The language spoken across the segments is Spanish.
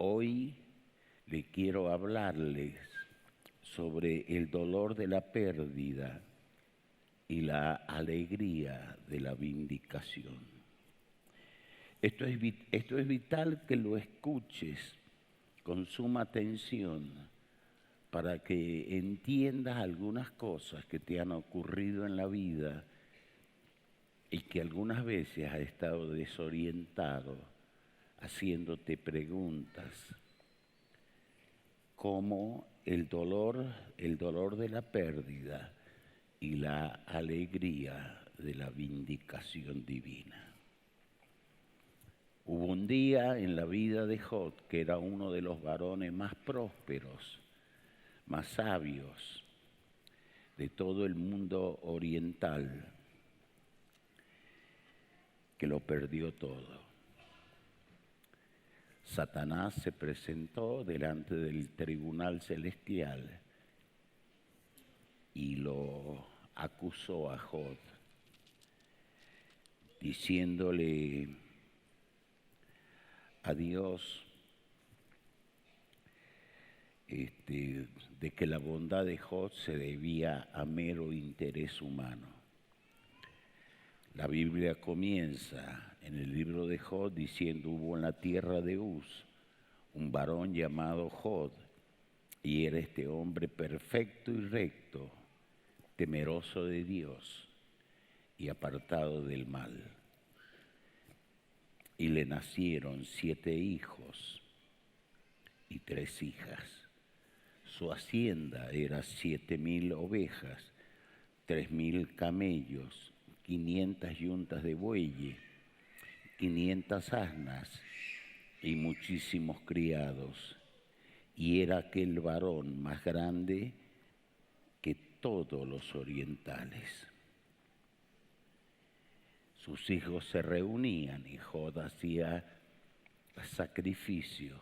Hoy le quiero hablarles sobre el dolor de la pérdida y la alegría de la vindicación. Esto es vital que lo escuches con suma atención para que entiendas algunas cosas que te han ocurrido en la vida y que algunas veces has estado desorientado, haciéndote preguntas, como el dolor de la pérdida y la alegría de la vindicación divina. Hubo un día en la vida de Job, que era uno de los varones más prósperos, más sabios de todo el mundo oriental, que lo perdió todo. Satanás se presentó delante del tribunal celestial y lo acusó a Job, diciéndole a Dios de que la bondad de Job se debía a mero interés humano. La Biblia comienza en el libro de Job diciendo: hubo en la tierra de Uz un varón llamado Job, y era este hombre perfecto y recto, temeroso de Dios y apartado del mal. Y le nacieron 7 hijos y 3 hijas. Su hacienda era 7,000 ovejas, 3,000 camellos, 500 yuntas de bueyes, 500 asnas y muchísimos criados. Y era aquel varón más grande que todos los orientales. Sus hijos se reunían y Job hacía sacrificio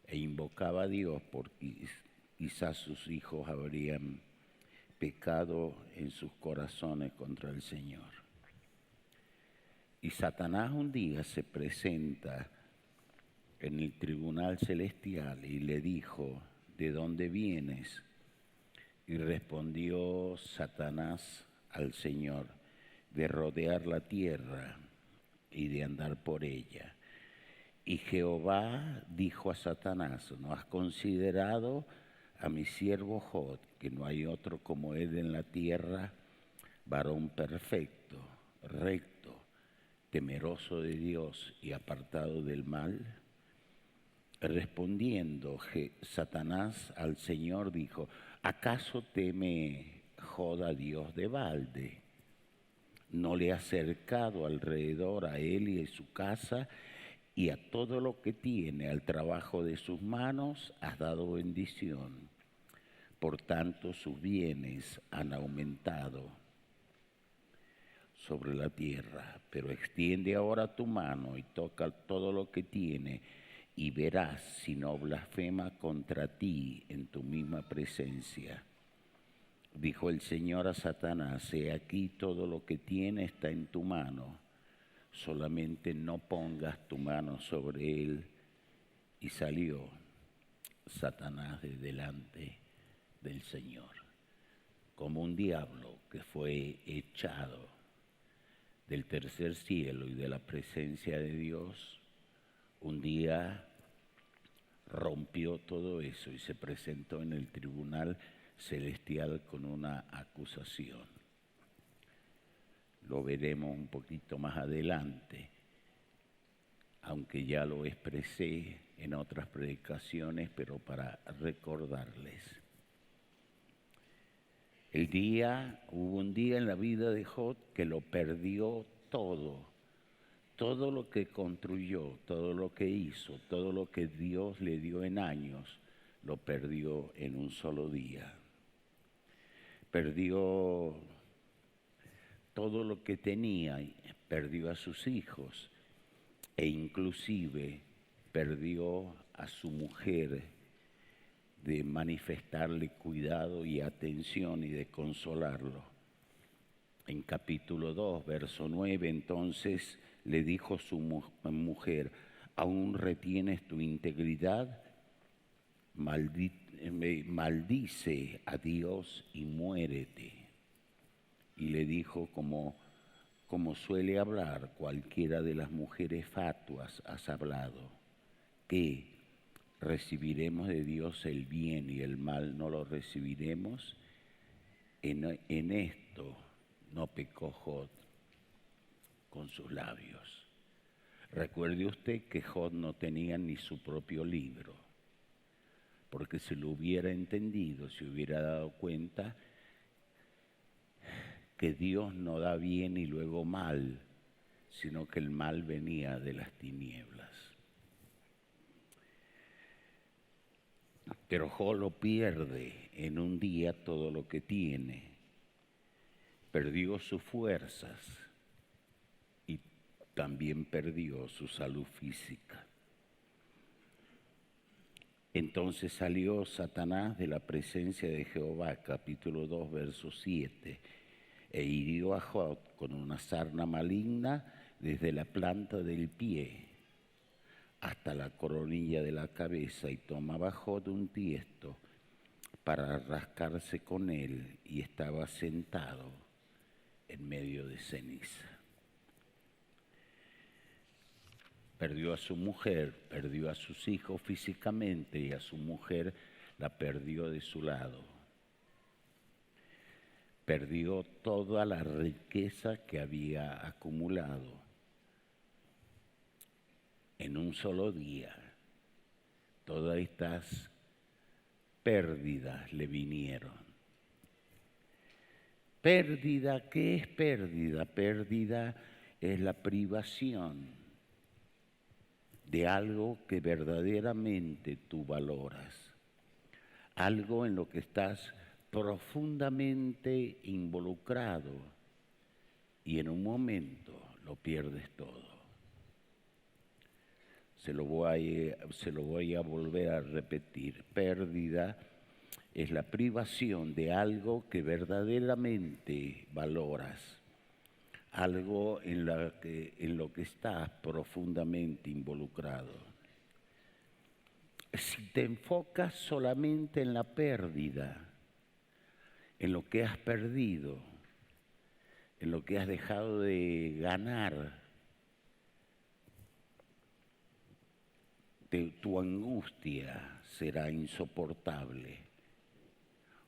e invocaba a Dios porque quizás sus hijos habrían pecado en sus corazones contra el Señor. Y Satanás un día se presenta en el tribunal celestial y le dijo: ¿de dónde vienes? Y respondió Satanás al Señor: de rodear la tierra y de andar por ella. Y Jehová dijo a Satanás: ¿no has considerado a mi siervo Job, que no hay otro como él en la tierra, varón perfecto, recto, temeroso de Dios y apartado del mal? Respondiendo Satanás al Señor dijo: ¿acaso teme Job a Dios de balde? ¿No le ha cercado alrededor a él y a su casa y a todo lo que tiene, al trabajo de sus manos has dado bendición? Por tanto, sus bienes han aumentado sobre la tierra. Pero extiende ahora tu mano y toca todo lo que tiene, y verás si no blasfema contra ti en tu misma presencia. Dijo el Señor a Satanás: he aquí todo lo que tiene está en tu mano, solamente no pongas tu mano sobre él. Y salió Satanás de delante del Señor, como un diablo que fue echado del tercer cielo y de la presencia de Dios. Un día rompió todo eso y se presentó en el tribunal celestial con una acusación. Lo veremos un poquito más adelante, aunque ya lo expresé en otras predicaciones, pero para recordarles. Hubo un día en la vida de Job que lo perdió todo lo que construyó, todo lo que hizo, todo lo que Dios le dio en años, lo perdió en un solo día. Perdió todo lo que tenía, perdió a sus hijos e inclusive perdió a su mujer, de manifestarle cuidado y atención y de consolarlo. En capítulo 2, verso 9, entonces le dijo su mujer: ¿Aún retienes tu integridad? Maldice a Dios y muérete. Y le dijo, como suele hablar cualquiera de las mujeres fatuas, has hablado, que recibiremos de Dios el bien y el mal no lo recibiremos. En esto no pecó Job con sus labios. Recuerde usted que Job no tenía ni su propio libro, porque si lo hubiera entendido, se hubiera dado cuenta que Dios no da bien y luego mal, sino que el mal venía de las tinieblas. Pero Job lo pierde en un día todo lo que tiene. Perdió sus fuerzas y también perdió su salud física. Entonces salió Satanás de la presencia de Jehová, capítulo 2, verso 7, e hirió a Job con una sarna maligna desde la planta del pie hasta la coronilla de la cabeza, y tomaba Job un tiesto para rascarse con él, y estaba sentado en medio de ceniza. Perdió a su mujer, perdió a sus hijos físicamente, y a su mujer la perdió de su lado. Perdió toda la riqueza que había acumulado en un solo día. Todas estas pérdidas le vinieron. Pérdida, ¿qué es pérdida? Pérdida es la privación de algo que verdaderamente tú valoras, algo en lo que estás profundamente involucrado y en un momento lo pierdes todo. Se lo voy a volver a repetir. Pérdida es la privación de algo que verdaderamente valoras, algo en lo que estás profundamente involucrado. Si te enfocas solamente en la pérdida, en lo que has perdido, en lo que has dejado de ganar, tu angustia será insoportable.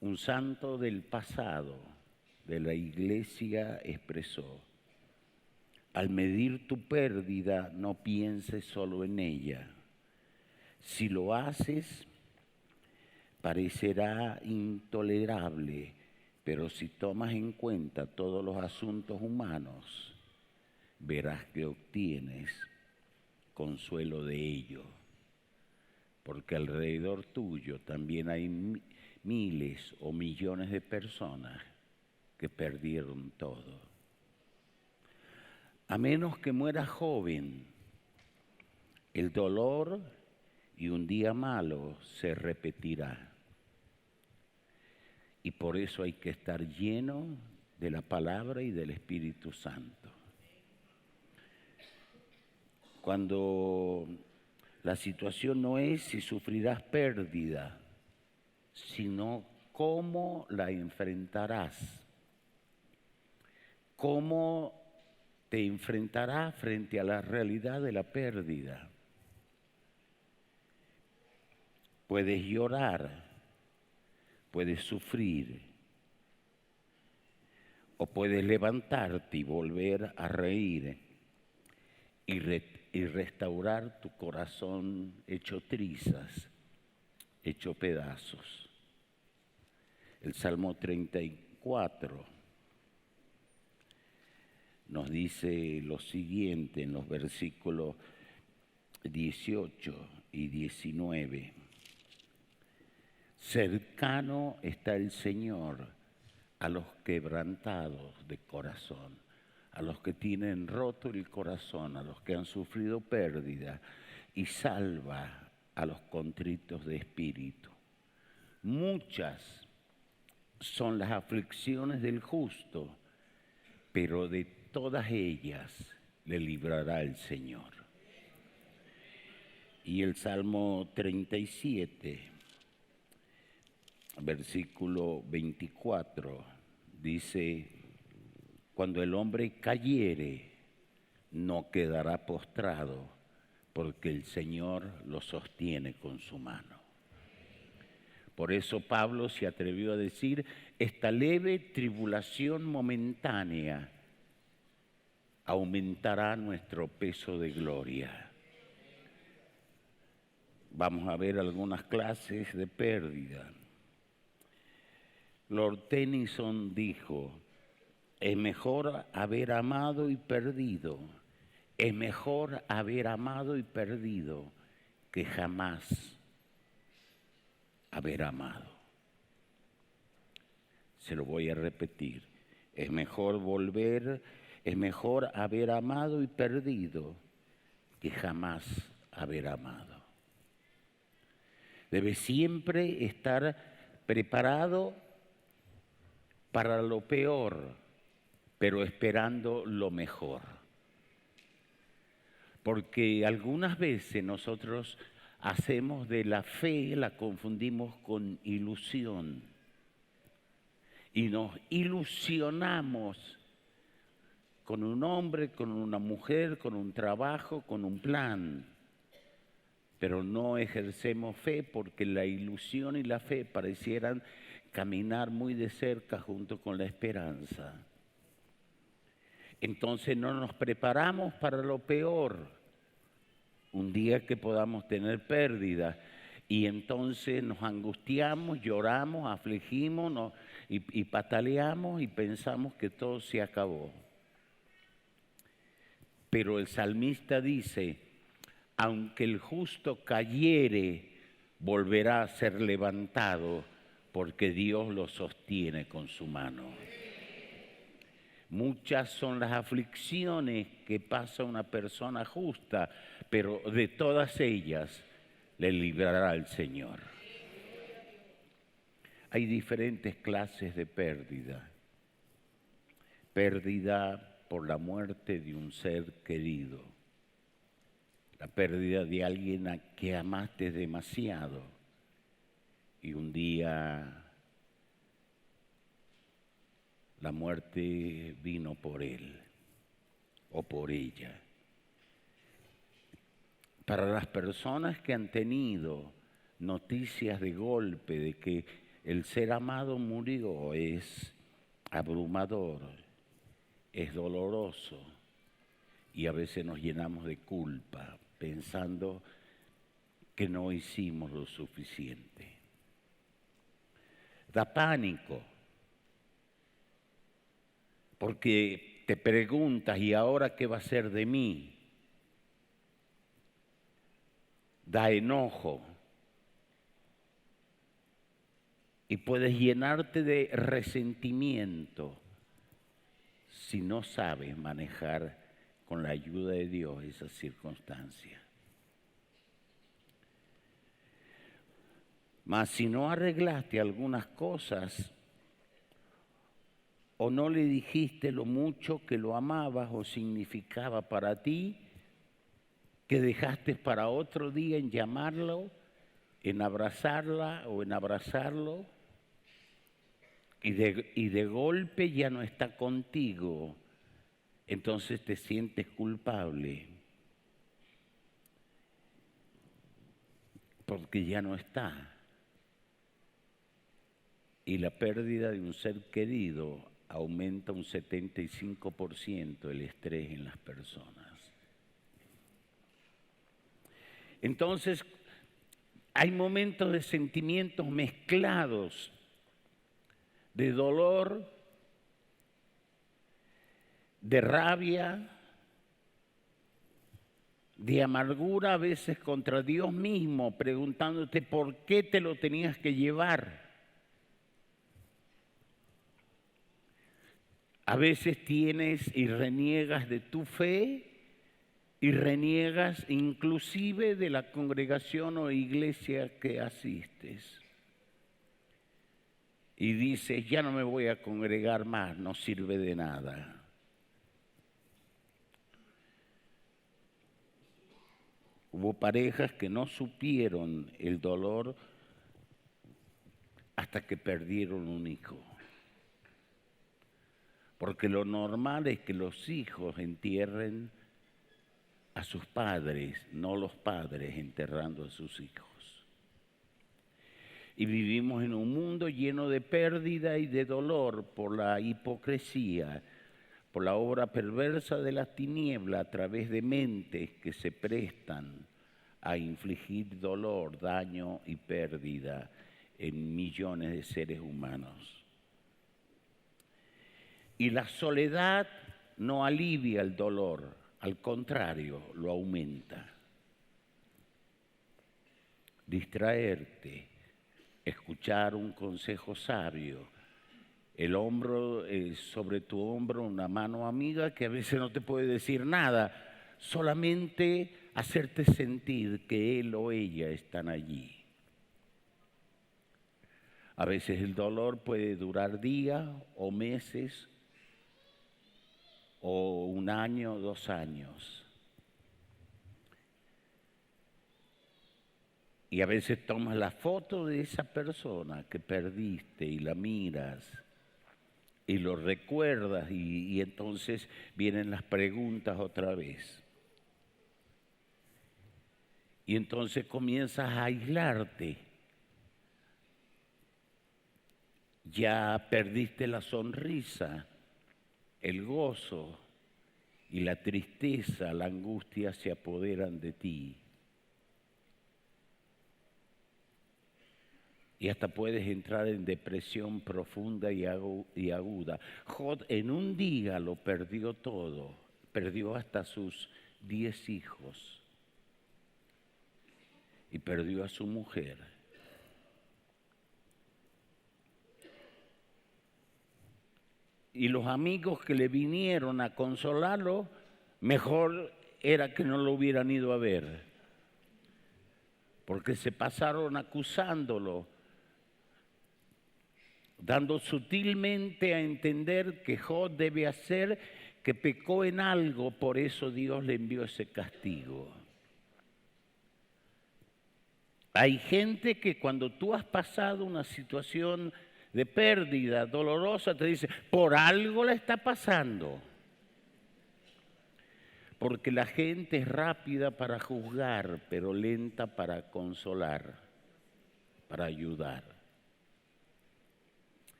Un santo del pasado de la iglesia expresó: al medir tu pérdida, no pienses solo en ella. Si lo haces, parecerá intolerable, pero si tomas en cuenta todos los asuntos humanos, verás que obtienes consuelo de ello, porque alrededor tuyo también hay miles o millones de personas que perdieron todo. A menos que mueras joven, el dolor y un día malo se repetirá. Y por eso hay que estar lleno de la palabra y del Espíritu Santo. Cuando la situación no es si sufrirás pérdida, sino cómo la enfrentarás. Cómo te enfrentarás frente a la realidad de la pérdida. Puedes llorar, puedes sufrir, o puedes levantarte y volver a reír y restaurar tu corazón hecho trizas, hecho pedazos. El Salmo 34 nos dice lo siguiente en los versículos 18 y 19. Cercano está el Señor a los quebrantados de corazón, a los que tienen roto el corazón, a los que han sufrido pérdida, y salva a los contritos de espíritu. Muchas son las aflicciones del justo, pero de todas ellas le librará el Señor. Y el Salmo 37, versículo 24, dice: cuando el hombre cayere, no quedará postrado, porque el Señor lo sostiene con su mano. Por eso Pablo se atrevió a decir: esta leve tribulación momentánea aumentará nuestro peso de gloria. Vamos a ver algunas clases de pérdida. Lord Tennyson dijo: es mejor haber amado y perdido, es mejor haber amado y perdido que jamás haber amado. Se lo voy a repetir: es mejor haber amado y perdido que jamás haber amado. Debe siempre estar preparado para lo peor, pero esperando lo mejor. Porque algunas veces nosotros hacemos de la fe, la confundimos con ilusión. Y nos ilusionamos con un hombre, con una mujer, con un trabajo, con un plan. Pero no ejercemos fe porque la ilusión y la fe parecieran caminar muy de cerca junto con la esperanza. Entonces no nos preparamos para lo peor, un día que podamos tener pérdida, y entonces nos angustiamos, lloramos, afligimos y pataleamos y pensamos que todo se acabó. Pero el salmista dice: aunque el justo cayere, volverá a ser levantado, porque Dios lo sostiene con su mano. Muchas son las aflicciones que pasa una persona justa, pero de todas ellas le librará el Señor. Hay diferentes clases de pérdida. Pérdida por la muerte de un ser querido. La pérdida de alguien a que amaste demasiado y un día la muerte vino por él o por ella. Para las personas que han tenido noticias de golpe de que el ser amado murió, es abrumador, es doloroso y a veces nos llenamos de culpa pensando que no hicimos lo suficiente. Da pánico, porque te preguntas: ¿y ahora qué va a ser de mí? Da enojo y puedes llenarte de resentimiento si no sabes manejar con la ayuda de Dios esas circunstancias. Mas si no arreglaste algunas cosas o no le dijiste lo mucho que lo amabas o significaba para ti, que dejaste para otro día en llamarlo, en abrazarla o en abrazarlo, y de golpe ya no está contigo, entonces te sientes culpable porque ya no está. Y la pérdida de un ser querido aumenta un 75% el estrés en las personas. Entonces, hay momentos de sentimientos mezclados, de dolor, de rabia, de amargura, a veces contra Dios mismo, preguntándote por qué te lo tenías que llevar. A veces tienes y reniegas de tu fe y reniegas inclusive de la congregación o iglesia que asistes. Y dices: ya no me voy a congregar más, no sirve de nada. Hubo parejas que no supieron el dolor hasta que perdieron un hijo. Porque lo normal es que los hijos entierren a sus padres, no los padres enterrando a sus hijos. Y vivimos en un mundo lleno de pérdida y de dolor por la hipocresía, por la obra perversa de las tinieblas a través de mentes que se prestan a infligir dolor, daño y pérdida en millones de seres humanos. Y la soledad no alivia el dolor, al contrario, lo aumenta. Distraerte, escuchar un consejo sabio, el hombro sobre tu hombro, una mano amiga que a veces no te puede decir nada, solamente hacerte sentir que él o ella están allí. A veces el dolor puede durar días o meses o un año, 2 años. Y a veces tomas la foto de esa persona que perdiste y la miras y lo recuerdas y entonces vienen las preguntas otra vez. Y entonces comienzas a aislarte. Ya perdiste la sonrisa, el gozo y la tristeza, la angustia se apoderan de ti. Y hasta puedes entrar en depresión profunda y aguda. Job en un día lo perdió todo, perdió hasta sus 10 hijos y perdió a su mujer. Y los amigos que le vinieron a consolarlo, mejor era que no lo hubieran ido a ver, porque se pasaron acusándolo, dando sutilmente a entender que Job debe hacer, que pecó en algo, por eso Dios le envió ese castigo. Hay gente que cuando tú has pasado una situación de pérdida dolorosa, te dice, por algo le está pasando. Porque la gente es rápida para juzgar, pero lenta para consolar, para ayudar.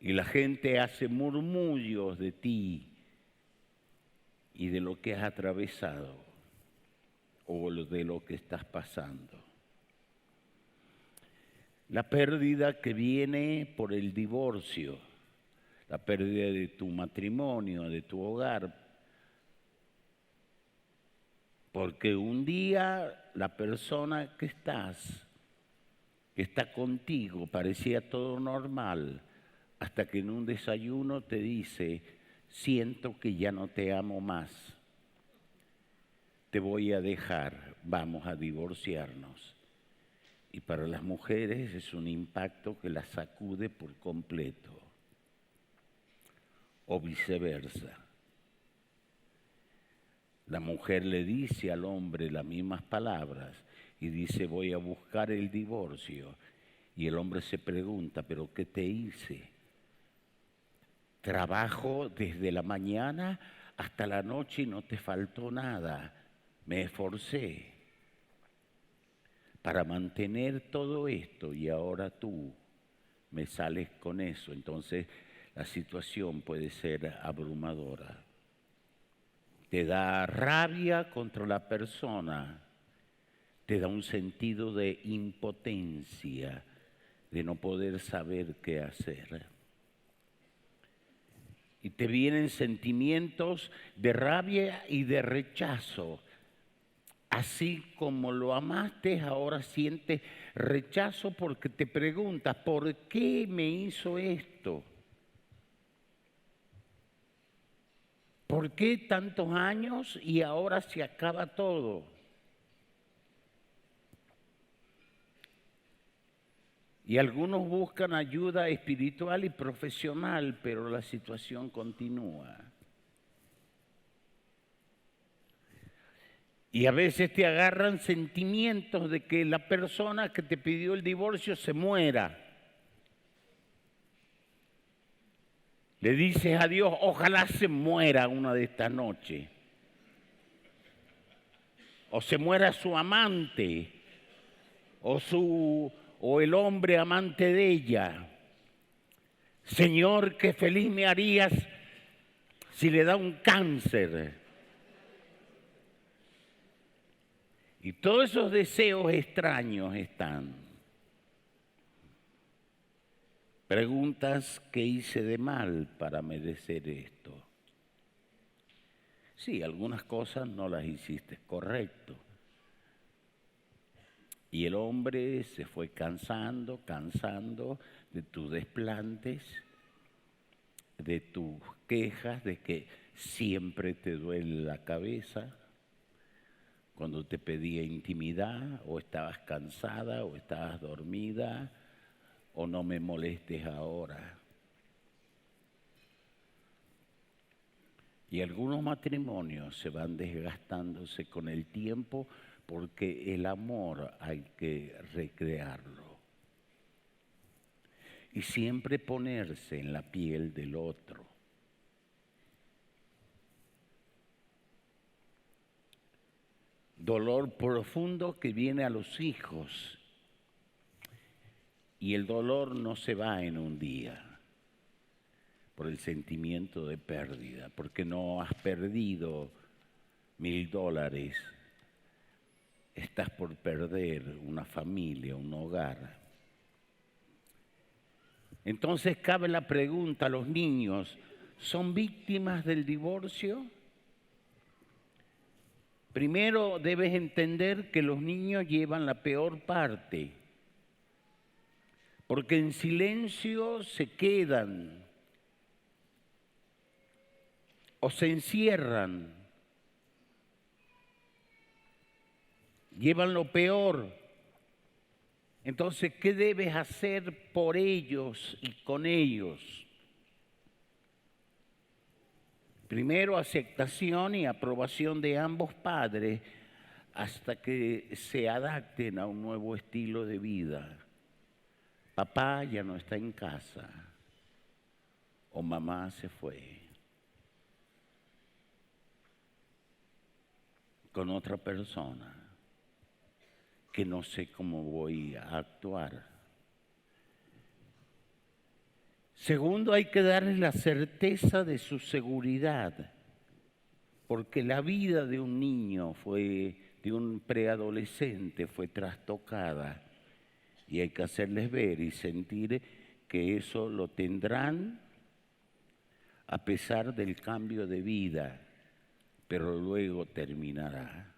Y la gente hace murmullos de ti y de lo que has atravesado o de lo que estás pasando. La pérdida que viene por el divorcio, la pérdida de tu matrimonio, de tu hogar, porque un día la persona que está contigo, parecía todo normal, hasta que en un desayuno te dice, siento que ya no te amo más, te voy a dejar, vamos a divorciarnos. Y para las mujeres es un impacto que las sacude por completo, o viceversa. La mujer le dice al hombre las mismas palabras y dice, voy a buscar el divorcio. Y el hombre se pregunta, ¿pero qué te hice? Trabajo desde la mañana hasta la noche y no te faltó nada. Me esforcé para mantener todo esto y ahora tú me sales con eso. Entonces la situación puede ser abrumadora. Te da rabia contra la persona, te da un sentido de impotencia, de no poder saber qué hacer. Y te vienen sentimientos de rabia y de rechazo. Así como lo amaste, ahora sientes rechazo porque te preguntas, ¿por qué me hizo esto? ¿Por qué tantos años y ahora se acaba todo? Y algunos buscan ayuda espiritual y profesional, pero la situación continúa. Y a veces te agarran sentimientos de que la persona que te pidió el divorcio se muera. Le dices a Dios, ojalá se muera una de estas noches. O se muera su amante, o el hombre amante de ella. Señor, qué feliz me harías si le da un cáncer. Y todos esos deseos extraños están. Preguntas, ¿qué hice de mal para merecer esto? Sí, algunas cosas no las hiciste correcto. Y el hombre se fue cansando de tus desplantes, de tus quejas, de que siempre te duele la cabeza cuando te pedía intimidad, o estabas cansada, o estabas dormida, o no me molestes ahora. Y algunos matrimonios se van desgastándose con el tiempo porque el amor hay que recrearlo. Y siempre ponerse en la piel del otro. Dolor profundo que viene a los hijos. Y el dolor no se va en un día por el sentimiento de pérdida, porque no has perdido $1000, estás por perder una familia, un hogar. Entonces cabe la pregunta, ¿los niños son víctimas del divorcio? Primero debes entender que los niños llevan la peor parte, porque en silencio se quedan o se encierran, llevan lo peor. Entonces, ¿qué debes hacer por ellos y con ellos? Primero, aceptación y aprobación de ambos padres hasta que se adapten a un nuevo estilo de vida. Papá ya no está en casa o mamá se fue con otra persona que no sé cómo voy a actuar. Segundo, hay que darles la certeza de su seguridad, porque la vida de un niño de un preadolescente fue trastocada y hay que hacerles ver y sentir que eso lo tendrán a pesar del cambio de vida, pero luego terminará.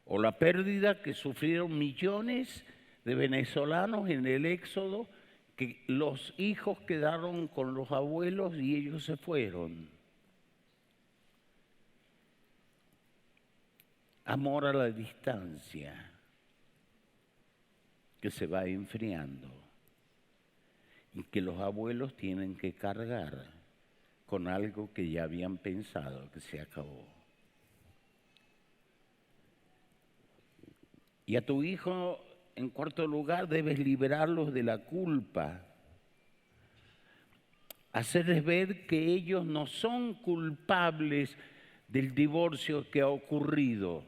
O la pérdida que sufrieron millones de venezolanos en el éxodo, que los hijos quedaron con los abuelos y ellos se fueron. Amor a la distancia, que se va enfriando y que los abuelos tienen que cargar con algo que ya habían pensado que se acabó. Y a tu hijo, en cuarto lugar, debes liberarlos de la culpa. Hacerles ver que ellos no son culpables del divorcio que ha ocurrido.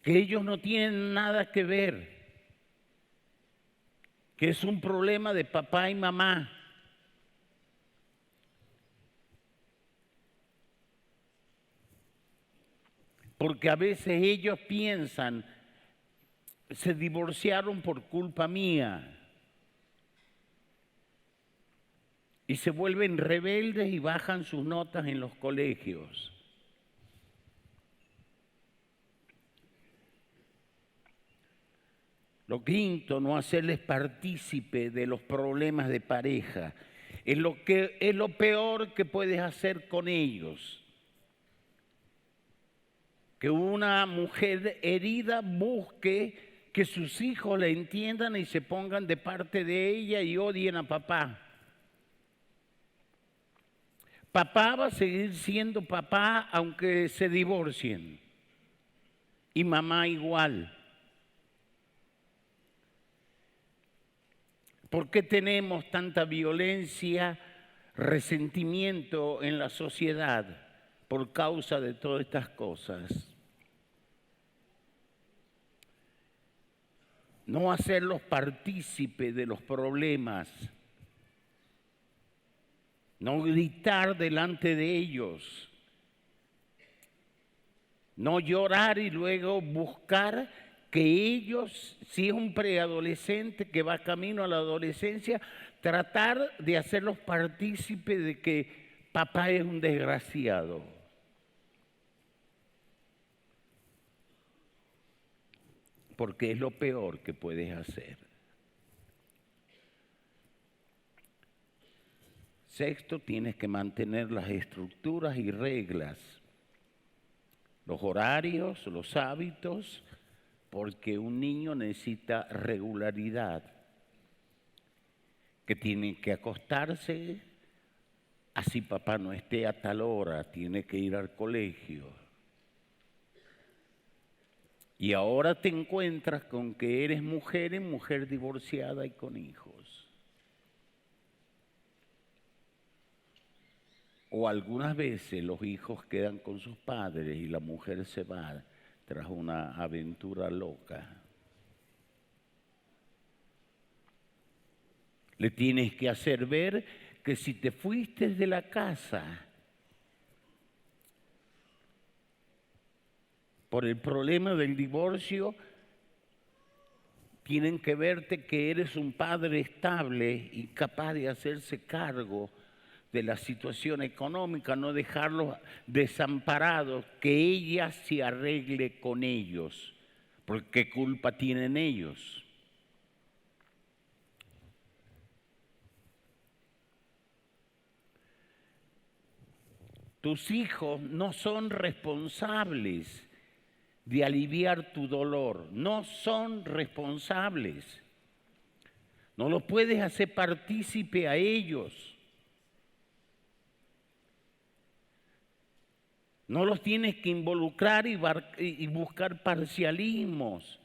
Que ellos no tienen nada que ver. Que es un problema de papá y mamá. Porque a veces ellos piensan, se divorciaron por culpa mía. Y se vuelven rebeldes y bajan sus notas en los colegios. Lo quinto, no hacerles partícipe de los problemas de pareja. Es lo peor que puedes hacer con ellos. Que una mujer herida busque que sus hijos la entiendan y se pongan de parte de ella y odien a papá. Papá va a seguir siendo papá aunque se divorcien. Y mamá igual. ¿Por qué tenemos tanta violencia, resentimiento en la sociedad por causa de todas estas cosas? No hacerlos partícipes de los problemas. No gritar delante de ellos. No llorar y luego buscar que ellos, si es un preadolescente que va camino a la adolescencia, tratar de hacerlos partícipes de que papá es un desgraciado. Porque es lo peor que puedes hacer. Sexto, tienes que mantener las estructuras y reglas, los horarios, los hábitos, porque un niño necesita regularidad, que tiene que acostarse, así papá no esté a tal hora, tiene que ir al colegio. Y ahora te encuentras con que eres mujer y mujer divorciada y con hijos. O algunas veces los hijos quedan con sus padres y la mujer se va tras una aventura loca. Le tienes que hacer ver que si te fuiste de la casa por el problema del divorcio, tienen que verte que eres un padre estable y capaz de hacerse cargo de la situación económica, no dejarlos desamparados, que ella se arregle con ellos, porque ¿qué culpa tienen ellos? Tus hijos no son responsables de aliviar tu dolor, no son responsables. No los puedes hacer partícipe a ellos. No los tienes que involucrar y buscar parcialismos.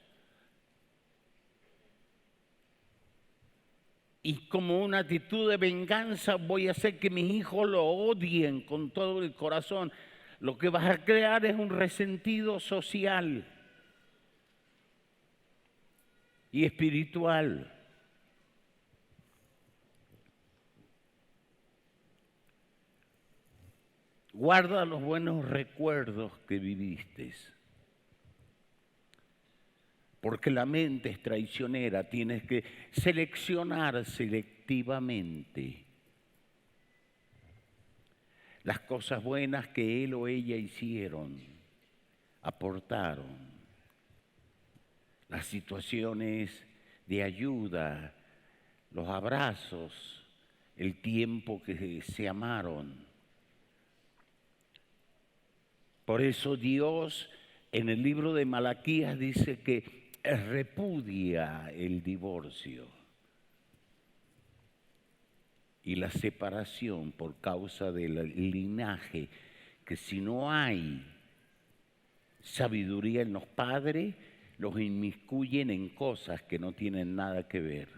Y como una actitud de venganza voy a hacer que mis hijos lo odien con todo el corazón. Lo que vas a crear es un resentido social y espiritual. Guarda los buenos recuerdos que viviste. Porque la mente es traicionera, tienes que seleccionar selectivamente las cosas buenas que él o ella hicieron, aportaron, las situaciones de ayuda, los abrazos, el tiempo que se amaron. Por eso Dios en el libro de Malaquías dice que repudia el divorcio y la separación por causa del linaje, que si no hay sabiduría en los padres, los inmiscuyen en cosas que no tienen nada que ver.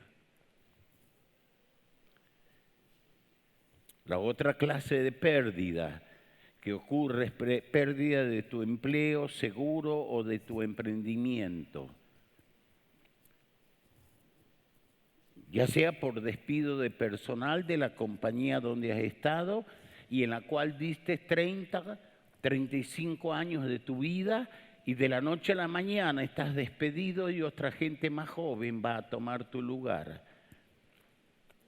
La otra clase de pérdida que ocurre es pérdida de tu empleo seguro o de tu emprendimiento, ya sea por despido de personal de la compañía donde has estado y en la cual diste 30, 35 años de tu vida y de la noche a la mañana estás despedido y otra gente más joven va a tomar tu lugar.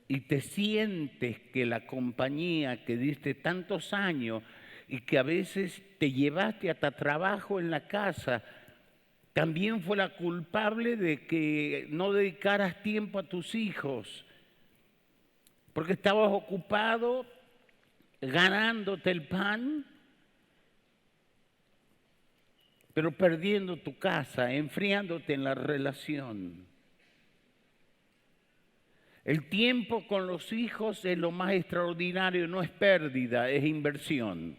Y te sientes que la compañía que diste tantos años y que a veces te llevaste hasta trabajo en la casa, también fue la culpable de que no dedicaras tiempo a tus hijos, porque estabas ocupado ganándote el pan, pero perdiendo tu casa, enfriándote en la relación. El tiempo con los hijos es lo más extraordinario, no es pérdida, es inversión.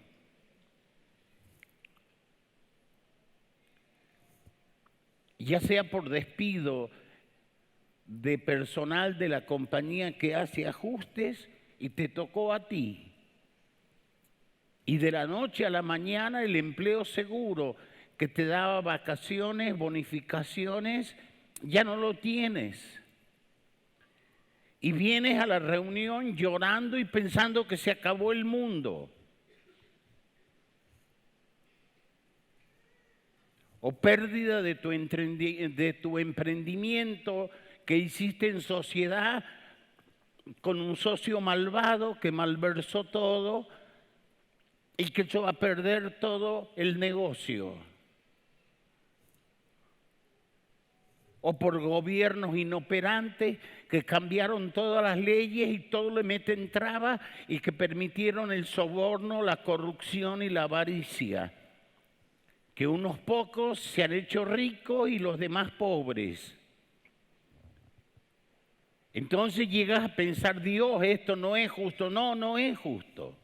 Ya sea por despido de personal de la compañía que hace ajustes y te tocó a ti. Y de la noche a la mañana el empleo seguro que te daba vacaciones, bonificaciones, ya no lo tienes. Y vienes a la reunión llorando y pensando que se acabó el mundo. O pérdida de tu emprendimiento que hiciste en sociedad con un socio malvado que malversó todo y que echó a perder todo el negocio. O por gobiernos inoperantes que cambiaron todas las leyes y todo le meten trabas y que permitieron el soborno, la corrupción y la avaricia. Que unos pocos se han hecho ricos y los demás pobres. Entonces llegas a pensar, Dios, esto no es justo. No, no es justo.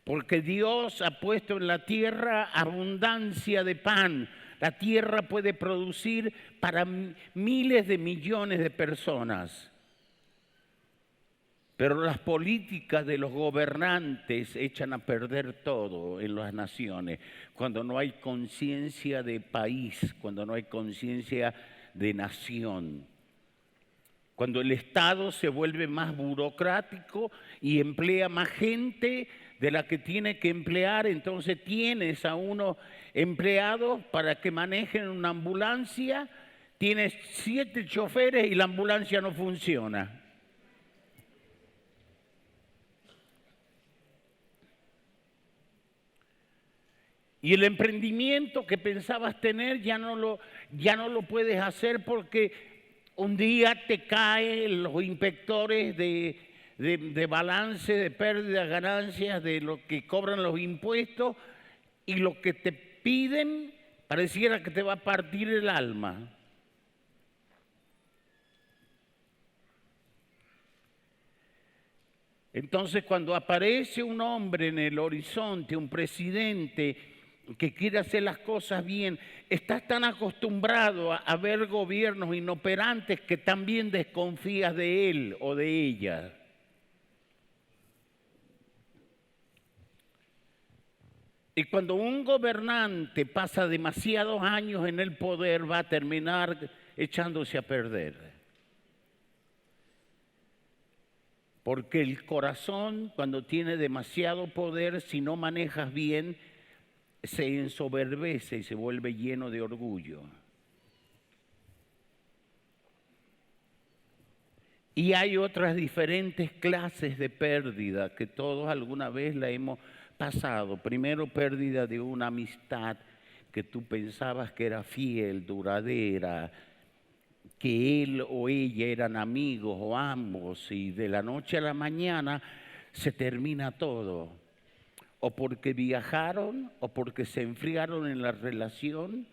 Porque Dios ha puesto en la tierra abundancia de pan. La tierra puede producir para miles de millones de personas. Pero las políticas de los gobernantes echan a perder todo en las naciones. Cuando no hay conciencia de país, cuando no hay conciencia de nación. Cuando el Estado se vuelve más burocrático y emplea más gente de la que tiene que emplear, entonces tienes a unos empleados para que manejen una ambulancia, tienes 7 choferes y la ambulancia no funciona. Y el emprendimiento que pensabas tener ya no lo puedes hacer porque un día te caen los inspectores de balance, de pérdidas, ganancias, de lo que cobran los impuestos y lo que te piden pareciera que te va a partir el alma. Entonces, cuando aparece un hombre en el horizonte, un presidente que quiere hacer las cosas bien, estás tan acostumbrado a ver gobiernos inoperantes que también desconfías de él o de ella. Y cuando un gobernante pasa demasiados años en el poder, va a terminar echándose a perder. Porque el corazón, cuando tiene demasiado poder, si no manejas bien, se ensoberbece y se vuelve lleno de orgullo. Y hay otras diferentes clases de pérdida que todos alguna vez la hemos pasado. Primero, pérdida de una amistad que tú pensabas que era fiel, duradera, que él o ella eran amigos o ambos, y de la noche a la mañana se termina todo. O porque viajaron, o porque se enfriaron en la relación.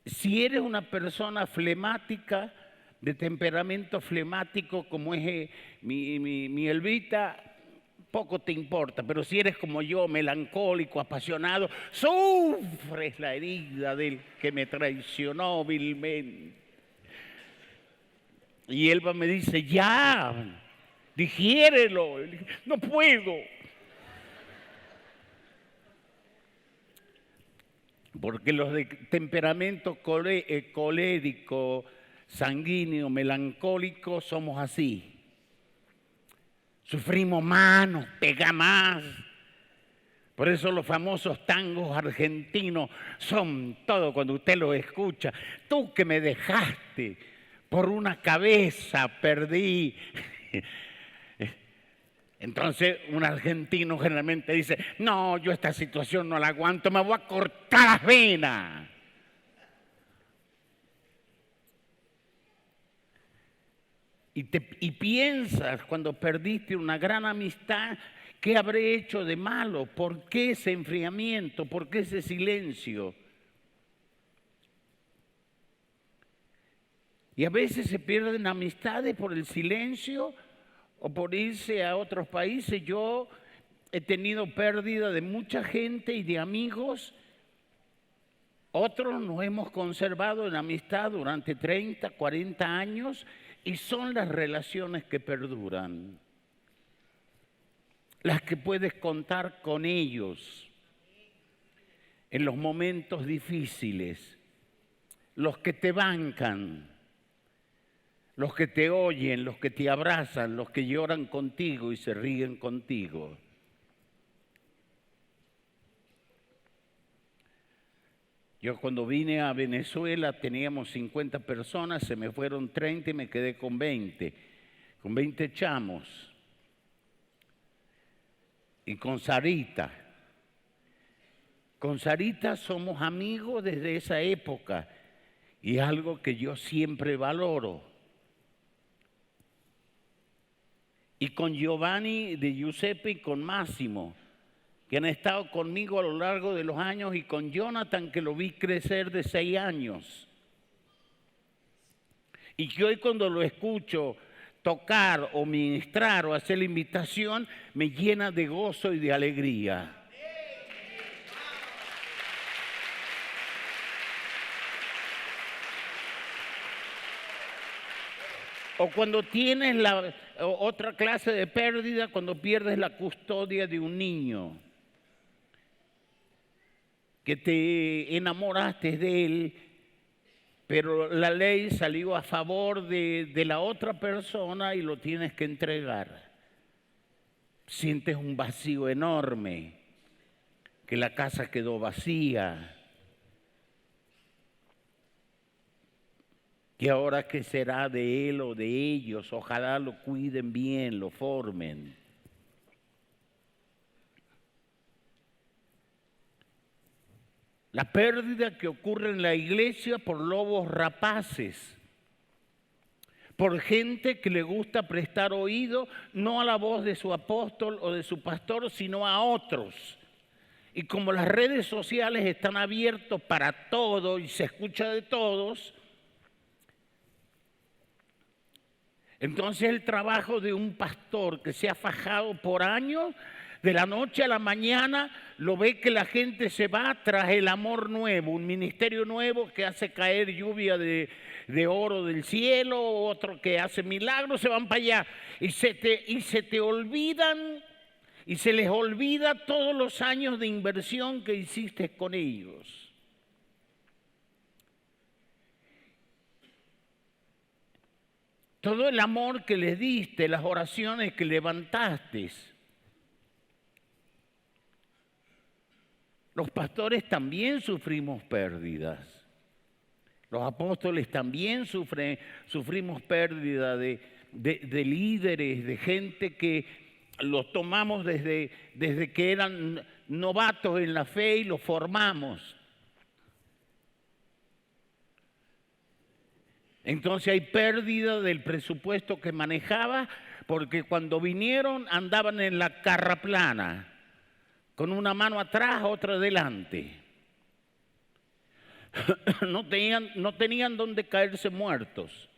Si eres una persona flemática, de temperamento flemático como es mi Elvita, poco te importa, pero si eres como yo, melancólico, apasionado, sufres la herida del que me traicionó vilmente. Y Elba me dice, ya, digiérelo. No puedo. Porque los de temperamento colérico, sanguíneo, melancólico, somos así. Sufrimos más, nos pega más. Por eso los famosos tangos argentinos son todo cuando usted los escucha. Tú que me dejaste, por una cabeza perdí. Entonces un argentino generalmente dice, no, yo esta situación no la aguanto, me voy a cortar las venas. Y piensas cuando perdiste una gran amistad, ¿qué habré hecho de malo? ¿Por qué ese enfriamiento? ¿Por qué ese silencio? Y a veces se pierden amistades por el silencio o por irse a otros países. Yo he tenido pérdida de mucha gente y de amigos. Otros nos hemos conservado en amistad durante 30, 40 años y son las relaciones que perduran, las que puedes contar con ellos en los momentos difíciles, los que te bancan, los que te oyen, los que te abrazan, los que lloran contigo y se ríen contigo. Yo cuando vine a Venezuela teníamos 50 personas, se me fueron 30 y me quedé con 20 chamos. Y con Sarita somos amigos desde esa época y es algo que yo siempre valoro. Y con Giovanni de Giuseppe y con Máximo, que han estado conmigo a lo largo de los años, y con Jonathan, que lo vi crecer de 6 años. Y que hoy cuando lo escucho tocar o ministrar o hacer la invitación, me llena de gozo y de alegría. O cuando tienes otra clase de pérdida, cuando pierdes la custodia de un niño, que te enamoraste de él, pero la ley salió a favor de la otra persona y lo tienes que entregar. Sientes un vacío enorme, que la casa quedó vacía, que ahora qué será de él o de ellos. Ojalá lo cuiden bien, lo formen. La pérdida que ocurre en la iglesia por lobos rapaces, por gente que le gusta prestar oído no a la voz de su apóstol o de su pastor, sino a otros. Y como las redes sociales están abiertas para todo y se escucha de todos, entonces el trabajo de un pastor que se ha fajado por años, de la noche a la mañana lo ve que la gente se va tras el amor nuevo, un ministerio nuevo que hace caer lluvia de oro del cielo, otro que hace milagros, se van para allá y se te olvidan y se les olvida todos los años de inversión que hiciste con ellos. Todo el amor que les diste, las oraciones que levantaste. Los pastores también sufrimos pérdidas. Los apóstoles también sufrimos pérdida de líderes, de gente que los tomamos desde que eran novatos en la fe y los formamos. Entonces hay pérdida del presupuesto que manejaba, porque cuando vinieron andaban en la carraplana, con una mano atrás, otra adelante. No tenían dónde caerse muertos.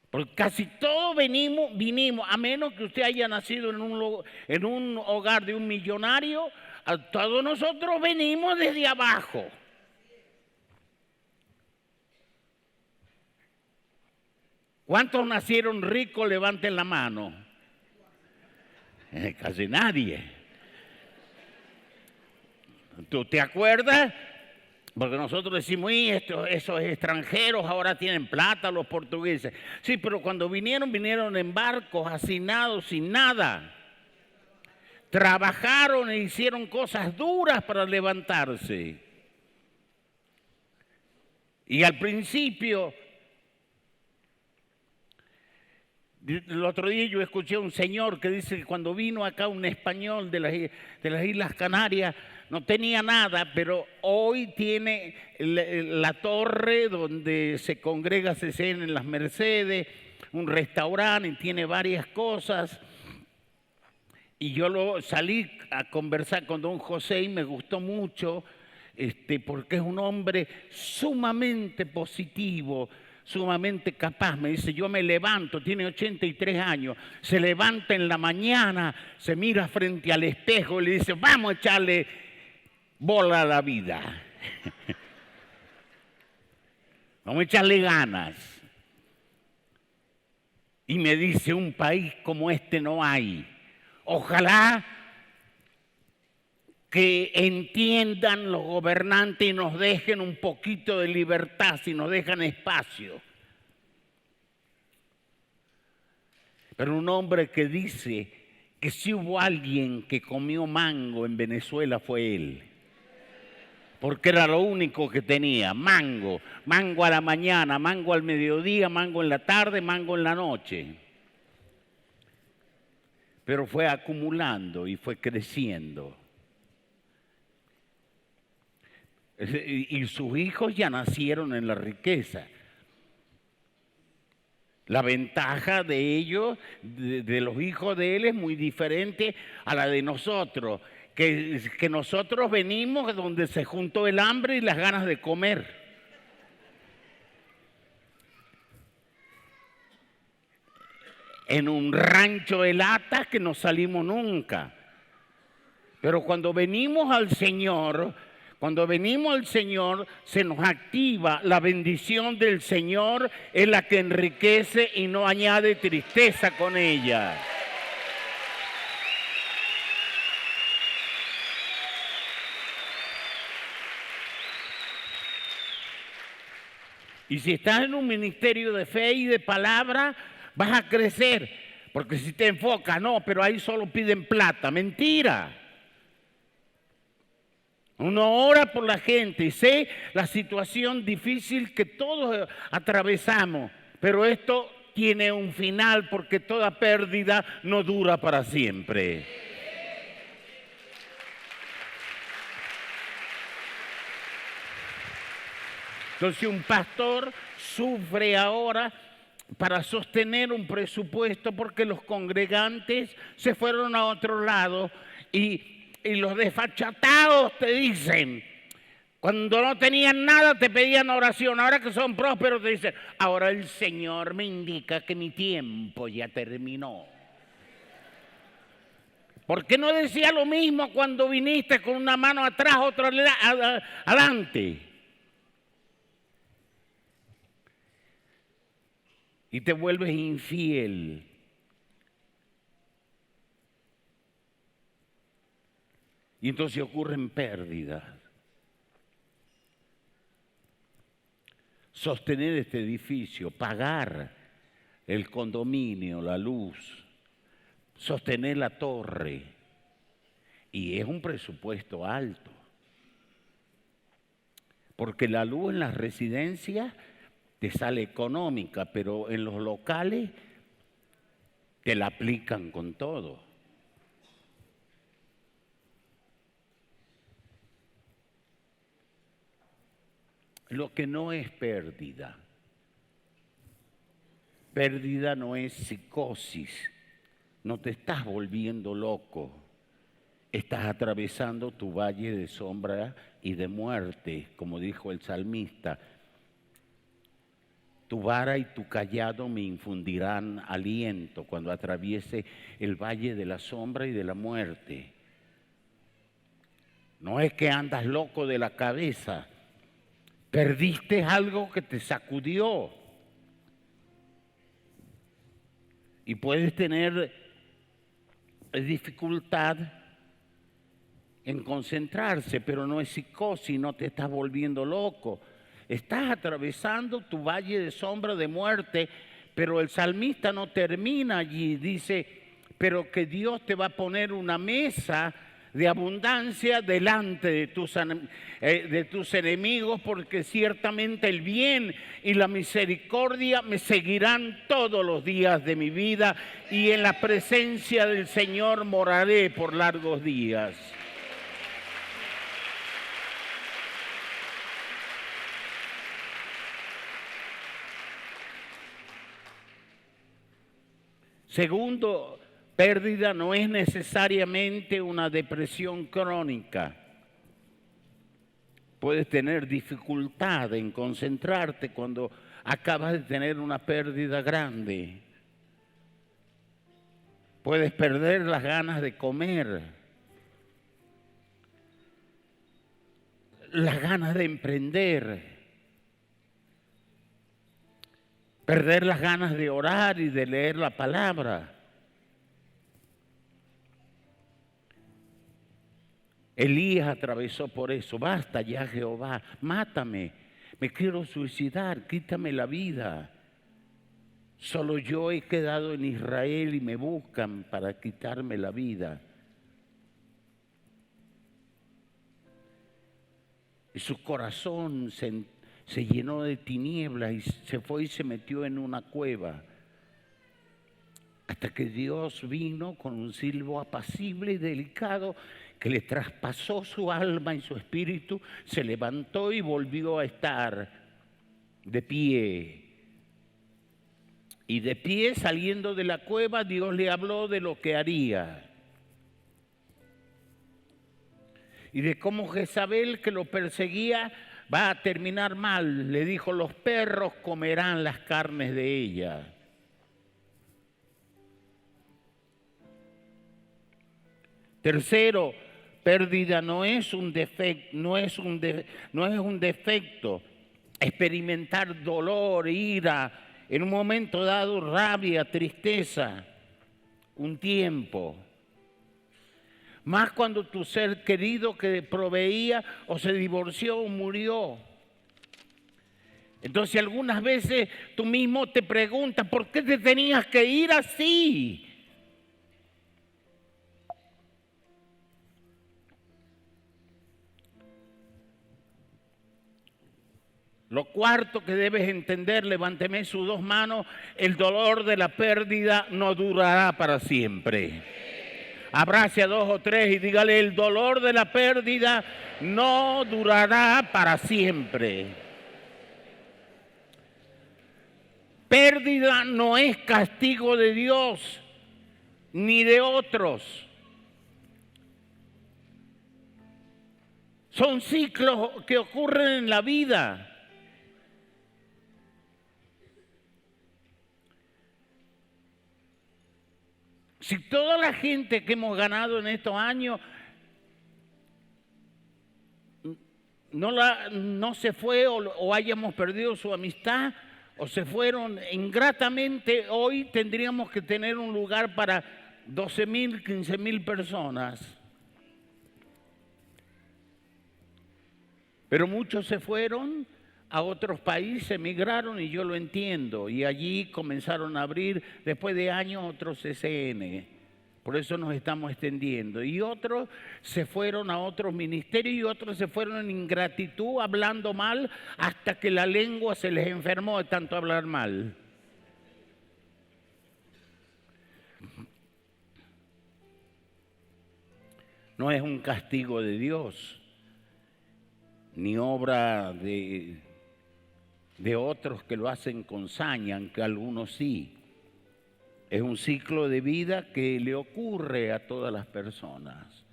Porque casi todos vinimos, a menos que usted haya nacido en un hogar de un millonario, todos nosotros venimos desde abajo. ¿Cuántos nacieron ricos? Levanten la mano. Casi nadie. ¿Tú te acuerdas? Porque nosotros decimos, esos extranjeros ahora tienen plata, los portugueses. Sí, pero cuando vinieron en barcos, hacinados, sin nada. Trabajaron e hicieron cosas duras para levantarse. Y al principio, el otro día yo escuché a un señor que dice que cuando vino acá un español de las Islas Canarias, no tenía nada, pero hoy tiene la torre donde se congrega CCN en las Mercedes, un restaurante, y tiene varias cosas. Y yo salí a conversar con don José y me gustó mucho, porque es un hombre sumamente positivo, sumamente capaz. Me dice, yo me levanto, tiene 83 años, se levanta en la mañana, se mira frente al espejo y le dice, vamos a echarle bola a la vida. Vamos a echarle ganas. Y me dice, un país como este no hay. Ojalá que entiendan los gobernantes y nos dejen un poquito de libertad, si nos dejan espacio. Pero un hombre que dice que si hubo alguien que comió mango en Venezuela fue él. Porque era lo único que tenía, mango. Mango a la mañana, mango al mediodía, mango en la tarde, mango en la noche. Pero fue acumulando y fue creciendo. Y sus hijos ya nacieron en la riqueza. La ventaja de ellos, de los hijos de él, es muy diferente a la de nosotros. Que nosotros venimos donde se juntó el hambre y las ganas de comer. En un rancho de latas que no salimos nunca. Pero cuando venimos al Señor, se nos activa la bendición del Señor, es la que enriquece y no añade tristeza con ella. Y si estás en un ministerio de fe y de palabra, vas a crecer. Porque si te enfocas, no, pero ahí solo piden plata. Mentira. Uno ora por la gente y sé la situación difícil que todos atravesamos. Pero esto tiene un final porque toda pérdida no dura para siempre. Entonces un pastor sufre ahora para sostener un presupuesto porque los congregantes se fueron a otro lado y los desfachatados te dicen, cuando no tenían nada te pedían oración, ahora que son prósperos te dicen, ahora el Señor me indica que mi tiempo ya terminó. ¿Por qué no decía lo mismo cuando viniste con una mano atrás, otra adelante? Y te vuelves infiel. Y entonces ocurren pérdidas. Sostener este edificio, pagar el condominio, la luz, sostener la torre. Y es un presupuesto alto. Porque la luz en las residencias te sale económica, pero en los locales te la aplican con todo. Lo que no es pérdida. Pérdida no es psicosis. No te estás volviendo loco. Estás atravesando tu valle de sombra y de muerte, como dijo el salmista. Tu vara y tu cayado me infundirán aliento cuando atraviese el valle de la sombra y de la muerte. No es que andas loco de la cabeza. Perdiste algo que te sacudió. Y puedes tener dificultad en concentrarse, pero no es psicosis, no te estás volviendo loco. Estás atravesando tu valle de sombra de muerte, pero el salmista no termina allí. Dice, pero que Dios te va a poner una mesa de abundancia delante de tus enemigos, porque ciertamente el bien y la misericordia me seguirán todos los días de mi vida, y en la presencia del Señor moraré por largos días. Segundo, pérdida no es necesariamente una depresión crónica. Puedes tener dificultad en concentrarte cuando acabas de tener una pérdida grande. Puedes perder las ganas de comer, las ganas de emprender, perder las ganas de orar y de leer la palabra. Elías atravesó por eso. Basta ya, Jehová, mátame, me quiero suicidar, quítame la vida. Solo yo he quedado en Israel y me buscan para quitarme la vida. Y su corazón se llenó de tinieblas y se fue y se metió en una cueva. Hasta que Dios vino con un silbo apacible y delicado que le traspasó su alma y su espíritu, se levantó y volvió a estar de pie. Y de pie, saliendo de la cueva, Dios le habló de lo que haría. Y de cómo Jezabel, que lo perseguía, va a terminar mal. Le dijo, los perros comerán las carnes de ella. Tercero, pérdida no es un defecto, no es un defecto. Experimentar dolor, ira, en un momento dado rabia, tristeza, un tiempo. Más cuando tu ser querido que proveía o se divorció o murió. Entonces algunas veces tú mismo te preguntas, ¿por qué te tenías que ir así? Lo cuarto que debes entender, levánteme sus dos manos, el dolor de la pérdida no durará para siempre. Abrace a dos o tres y dígale, el dolor de la pérdida no durará para siempre. Pérdida no es castigo de Dios ni de otros. Son ciclos que ocurren en la vida. Si toda la gente que hemos ganado en estos años no se fue o hayamos perdido su amistad o se fueron ingratamente, hoy tendríamos que tener un lugar para 12,000, 15,000 personas. Pero muchos se fueron a otros países, emigraron y yo lo entiendo. Y allí comenzaron a abrir, después de años, otros CCN. Por eso nos estamos extendiendo. Y otros se fueron a otros ministerios y otros se fueron en ingratitud, hablando mal, hasta que la lengua se les enfermó de tanto hablar mal. No es un castigo de Dios, ni obra de otros que lo hacen con saña, aunque algunos sí. Es un ciclo de vida que le ocurre a todas las personas.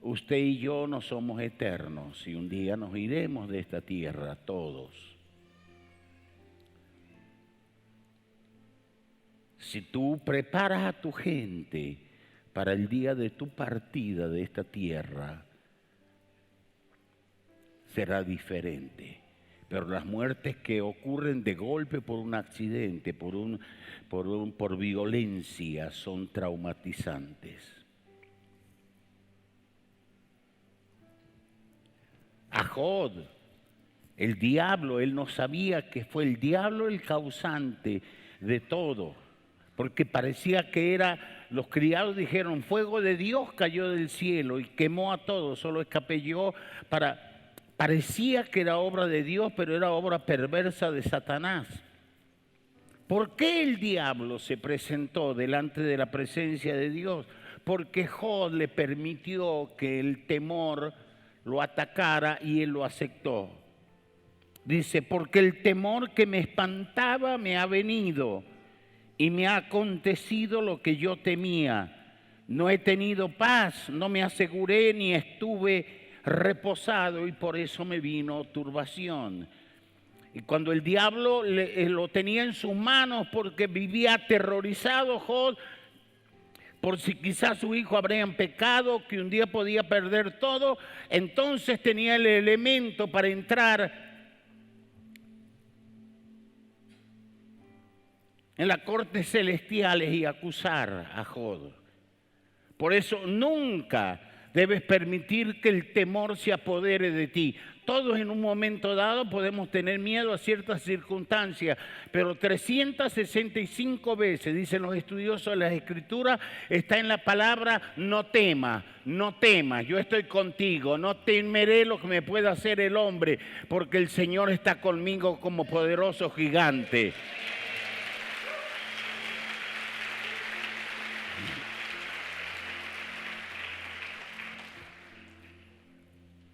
Usted y yo no somos eternos y un día nos iremos de esta tierra, todos. Si tú preparas a tu gente para el día de tu partida de esta tierra, será diferente. Pero las muertes que ocurren de golpe por un accidente, por violencia, son traumatizantes. A Jod, el diablo, él no sabía que fue el diablo el causante de todo, porque parecía que era, los criados dijeron, fuego de Dios cayó del cielo y quemó a todos, solo escapé yo parecía que era obra de Dios, pero era obra perversa de Satanás. ¿Por qué el diablo se presentó delante de la presencia de Dios? Porque Jod le permitió que el temor lo atacara y él lo aceptó. Dice, porque el temor que me espantaba me ha venido y me ha acontecido lo que yo temía. No he tenido paz, no me aseguré ni estuve reposado y por eso me vino turbación. Y cuando el diablo lo tenía en sus manos porque vivía aterrorizado Job, por si quizás su hijo habrían pecado, que un día podía perder todo, entonces tenía el elemento para entrar en las cortes celestiales y acusar a Job. Por eso nunca debes permitir que el temor se apodere de ti. Todos en un momento dado podemos tener miedo a ciertas circunstancias, pero 365 veces, dicen los estudiosos de las Escrituras, está en la palabra no temas, no temas, yo estoy contigo, no temeré lo que me pueda hacer el hombre, porque el Señor está conmigo como poderoso gigante.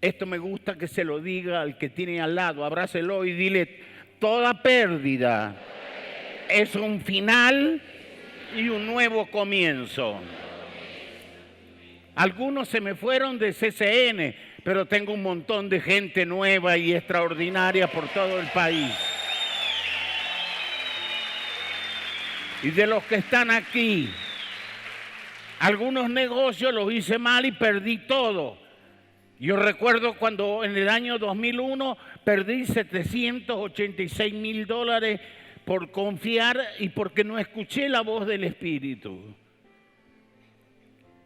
Esto me gusta que se lo diga al que tiene al lado, abrácelo y dile, toda pérdida es un final y un nuevo comienzo. Algunos se me fueron de CCN, pero tengo un montón de gente nueva y extraordinaria por todo el país. Y de los que están aquí, algunos negocios los hice mal y perdí todo. Yo recuerdo cuando en el año 2001 perdí $786,000 por confiar y porque no escuché la voz del Espíritu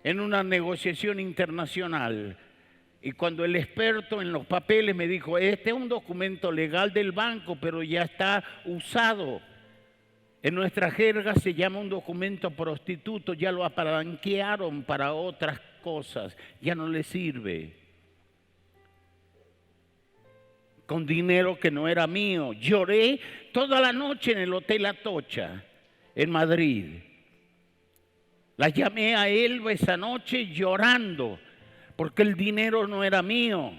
en una negociación internacional. Y cuando el experto en los papeles me dijo, este es un documento legal del banco, pero ya está usado. En nuestra jerga se llama un documento prostituto, ya lo apalanquearon para otras cosas, ya no le sirve. Con dinero que no era mío. Lloré toda la noche en el Hotel Atocha, en Madrid. La llamé a Elba esa noche llorando, porque el dinero no era mío.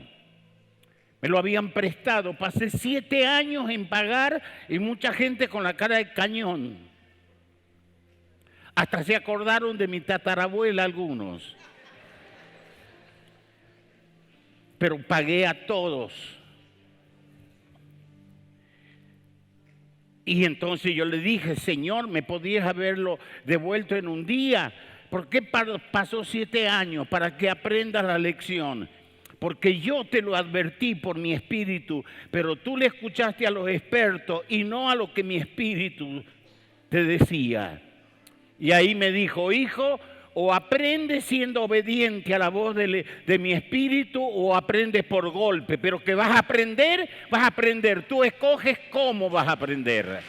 Me lo habían prestado. Pasé 7 años en pagar y mucha gente con la cara de cañón. Hasta se acordaron de mi tatarabuela algunos. Pero pagué a todos. Y entonces yo le dije, Señor, ¿me podías haberlo devuelto en un día? ¿Por qué pasó 7 años? Para que aprendas la lección. Porque yo te lo advertí por mi espíritu, pero tú le escuchaste a los expertos y no a lo que mi espíritu te decía. Y ahí me dijo, hijo, o aprendes siendo obediente a la voz de mi espíritu o aprendes por golpe, pero que vas a aprender, tú escoges cómo vas a aprender.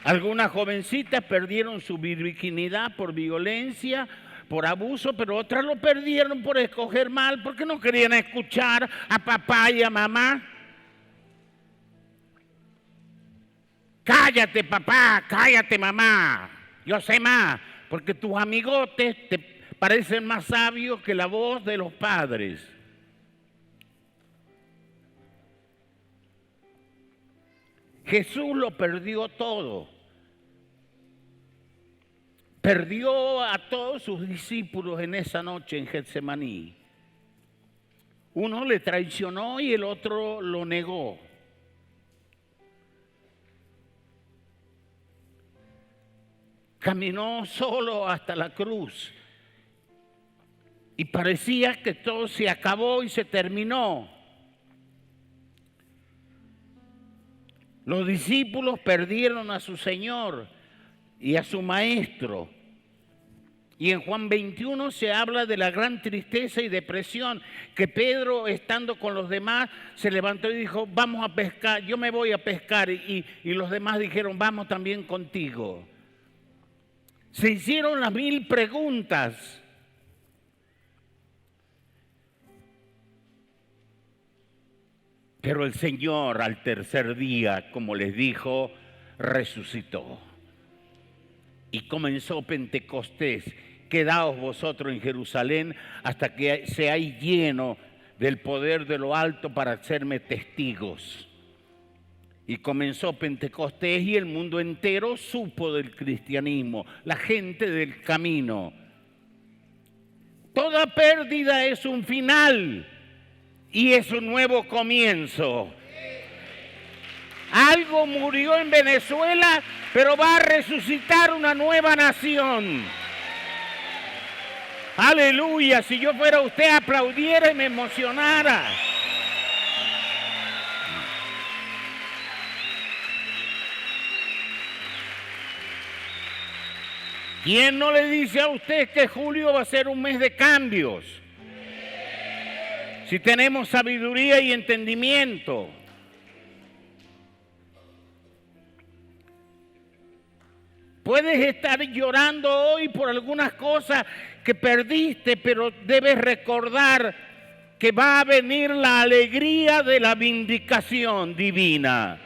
Algunas jovencitas perdieron su virginidad por violencia, por abuso, pero otras lo perdieron por escoger mal, porque no querían escuchar a papá y a mamá. Cállate papá, cállate mamá, yo sé más, porque tus amigotes te parecen más sabios que la voz de los padres. Jesús lo perdió todo. Perdió a todos sus discípulos en esa noche en Getsemaní. Uno le traicionó y el otro lo negó. Caminó solo hasta la cruz y parecía que todo se acabó y se terminó. Los discípulos perdieron a su Señor y a su Maestro. Y en Juan 21 se habla de la gran tristeza y depresión, que Pedro, estando con los demás, se levantó y dijo, vamos a pescar, yo me voy a pescar. Y los demás dijeron, vamos también contigo. Se hicieron las 1000 preguntas. Pero el Señor al tercer día, como les dijo, resucitó. Y comenzó Pentecostés. Quedaos vosotros en Jerusalén hasta que seáis llenos del poder de lo alto para hacerme testigos. Y comenzó Pentecostés y el mundo entero supo del cristianismo, la gente del camino. Toda pérdida es un final y es un nuevo comienzo. Algo murió en Venezuela, pero va a resucitar una nueva nación. Aleluya, si yo fuera usted aplaudiera y me emocionara. ¿Quién no le dice a usted que julio va a ser un mes de cambios? Si tenemos sabiduría y entendimiento. Puedes estar llorando hoy por algunas cosas que perdiste, pero debes recordar que va a venir la alegría de la vindicación divina.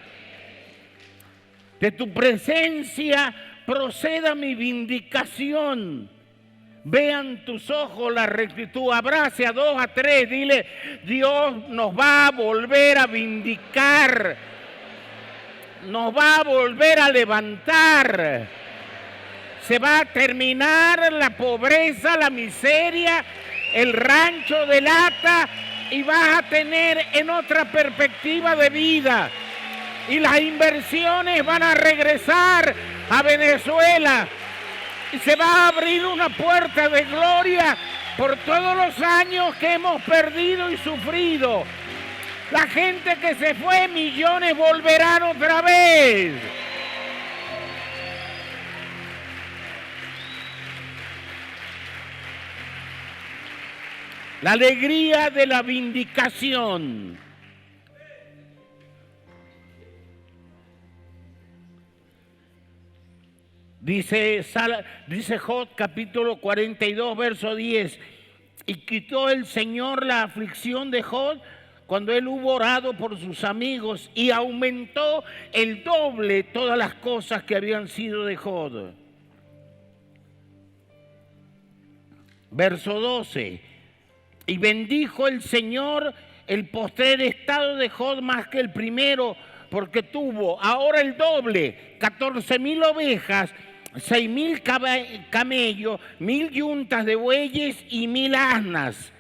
De tu presencia proceda mi vindicación. Vean tus ojos la rectitud. Abrace a 2 a 3. Dile, Dios nos va a volver a vindicar. Nos va a volver a levantar. Se va a terminar la pobreza, la miseria, el rancho de lata y vas a tener en otra perspectiva de vida. Y las inversiones van a regresar a Venezuela. Y se va a abrir una puerta de gloria por todos los años que hemos perdido y sufrido. La gente que se fue, millones volverán otra vez. La alegría de la vindicación. Dice Job capítulo 42, verso 10. Y quitó el Señor la aflicción de Job cuando él hubo orado por sus amigos y aumentó el doble todas las cosas que habían sido de Job. Verso 12. Y bendijo el Señor el postrer estado de Job más que el primero, porque tuvo ahora el doble, 14,000 ovejas, 6,000 camellos, 1,000 yuntas de bueyes y 1,000 asnas.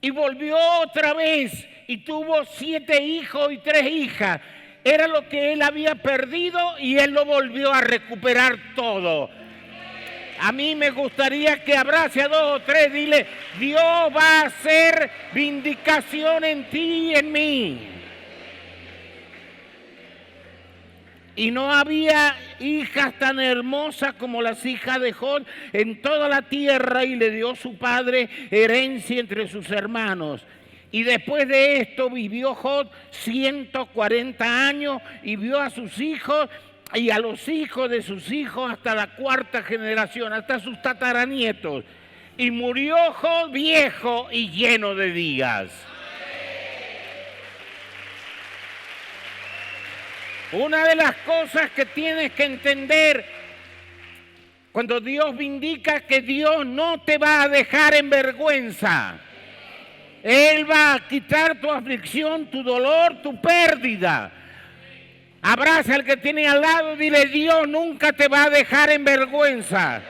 Y volvió otra vez y tuvo 7 hijos y 3 hijas. Era lo que él había perdido y él lo volvió a recuperar todo. A mí me gustaría que abrace a 2 o 3, dile, Dios va a hacer vindicación en ti y en mí. Y no había hijas tan hermosas como las hijas de Job en toda la tierra, y le dio su padre herencia entre sus hermanos. Y después de esto vivió Job 140 años y vio a sus hijos y a los hijos de sus hijos hasta la 4ª generación, hasta sus tataranietos. Y murió Job viejo y lleno de días. Una de las cosas que tienes que entender cuando Dios vindica, que Dios no te va a dejar en vergüenza. Él va a quitar tu aflicción, tu dolor, tu pérdida. Abraza al que tiene al lado y dile, Dios nunca te va a dejar en vergüenza.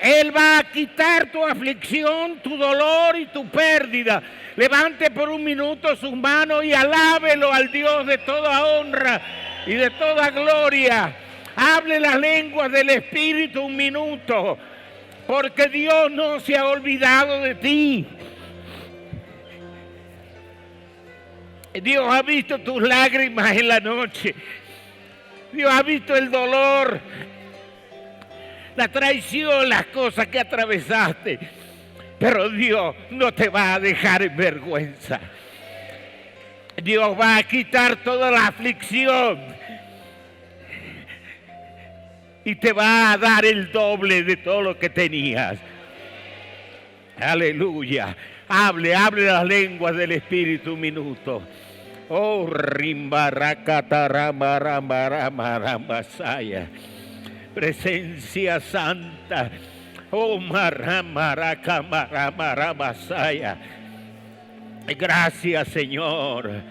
Él va a quitar tu aflicción, tu dolor y tu pérdida. Levante por un minuto sus manos y alábelo al Dios de toda honra y de toda gloria. Hable las lenguas del Espíritu un minuto, porque Dios no se ha olvidado de ti. Dios ha visto tus lágrimas en la noche. Dios ha visto el dolor, la traición, las cosas que atravesaste. Pero Dios no te va a dejar en vergüenza. Dios va a quitar toda la aflicción y te va a dar el doble de todo lo que tenías. Aleluya. Hable las lenguas del Espíritu un minuto. Oh, rimbaracatarambarambarambarambasaya. Presencia santa. Oh, maramaracamarambasaya. Gracias, Señor.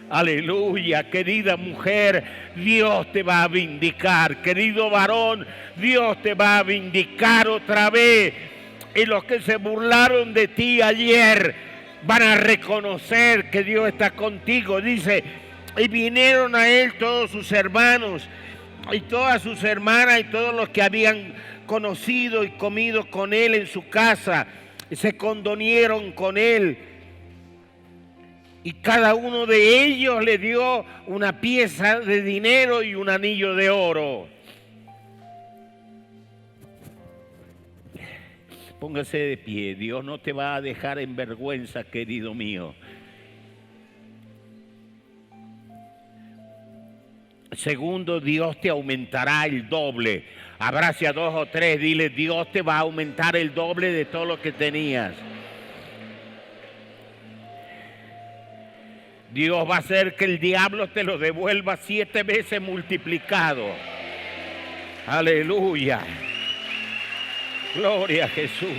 Aleluya. Querida mujer, Dios te va a vindicar. Querido varón, Dios te va a vindicar otra vez. Y los que se burlaron de ti ayer van a reconocer que Dios está contigo. Dice, y vinieron a él todos sus hermanos y todas sus hermanas y todos los que habían conocido y comido con él en su casa, y se condonieron con él. Y cada uno de ellos le dio una pieza de dinero y un anillo de oro. Póngase de pie, Dios no te va a dejar en vergüenza, querido mío. Segundo, Dios te aumentará el doble. Abrace a 2 o 3, dile, Dios te va a aumentar el doble de todo lo que tenías. Dios va a hacer que el diablo te lo devuelva 7 veces multiplicado. Aleluya. Gloria a Jesús.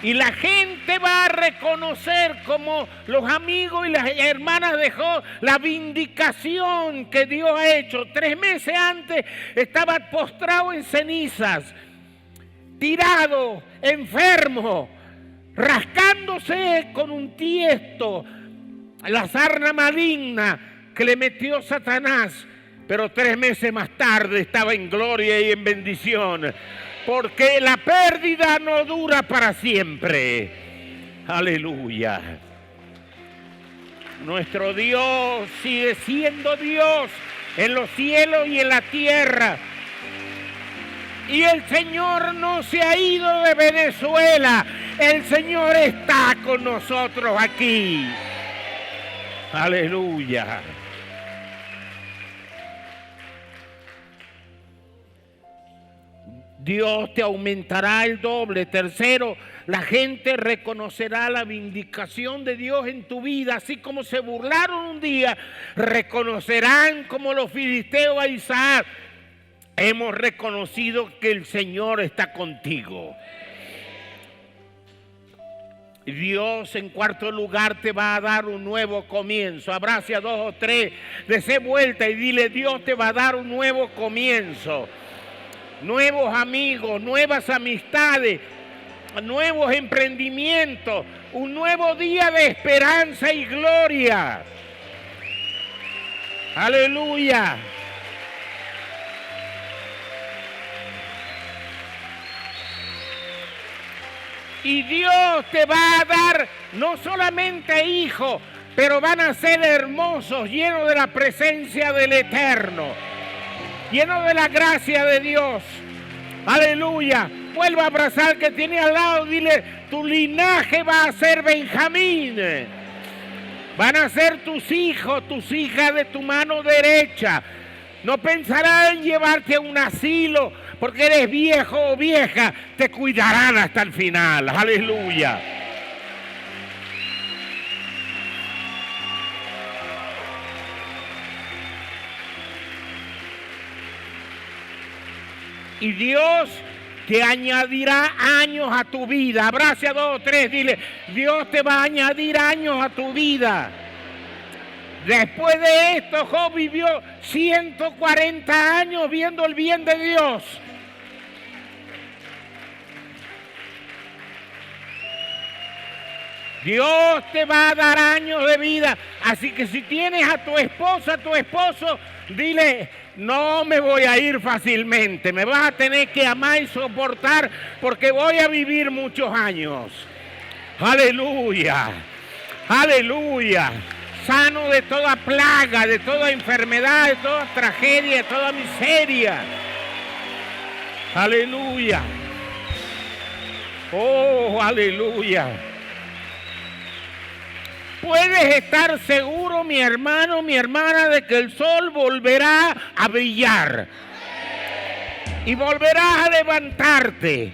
Y la gente va a reconocer, como los amigos y las hermanas de Job, la vindicación que Dios ha hecho. 3 meses antes estaba postrado en cenizas, tirado, enfermo, rascándose con un tiesto, la sarna maligna que le metió Satanás. Pero 3 meses más tarde estaba en gloria y en bendición, porque la pérdida no dura para siempre. Aleluya. Nuestro Dios sigue siendo Dios en los cielos y en la tierra. Y el Señor no se ha ido de Venezuela. El Señor está con nosotros aquí. Aleluya. Dios te aumentará el doble. Tercero, la gente reconocerá la vindicación de Dios en tu vida. Así como se burlaron un día, reconocerán como los filisteos a Isaac. Hemos reconocido que el Señor está contigo. Dios, en cuarto lugar, te va a dar un nuevo comienzo. Abrace a 2 o 3, dese vuelta y dile, Dios te va a dar un nuevo comienzo. Nuevos amigos, nuevas amistades, nuevos emprendimientos, un nuevo día de esperanza y gloria. Aleluya. Y Dios te va a dar no solamente hijos, pero van a ser hermosos, llenos de la presencia del Eterno, llenos de la gracia de Dios. Aleluya. Vuelva a abrazar al que tiene al lado, dile, tu linaje va a ser Benjamín. Van a ser tus hijos, tus hijas de tu mano derecha. No pensarán en llevarte a un asilo porque eres viejo o vieja. Te cuidarán hasta el final. Aleluya. Y Dios te añadirá años a tu vida. Abrace a 2 o 3, dile, Dios te va a añadir años a tu vida. Después de esto, Job vivió 140 años viendo el bien de Dios. Dios te va a dar años de vida. Así que si tienes a tu esposa, a tu esposo, dile, no me voy a ir fácilmente. Me vas a tener que amar y soportar porque voy a vivir muchos años. Aleluya. Aleluya. Sano de toda plaga, de toda enfermedad, de toda tragedia, de toda miseria. Aleluya. Oh, aleluya. Puedes estar seguro, mi hermano, mi hermana, de que el sol volverá a brillar y volverás a levantarte.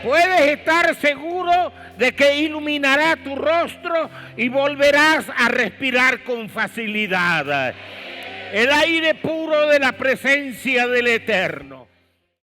Puedes estar seguro de que iluminará tu rostro y volverás a respirar con facilidad el aire puro de la presencia del Eterno.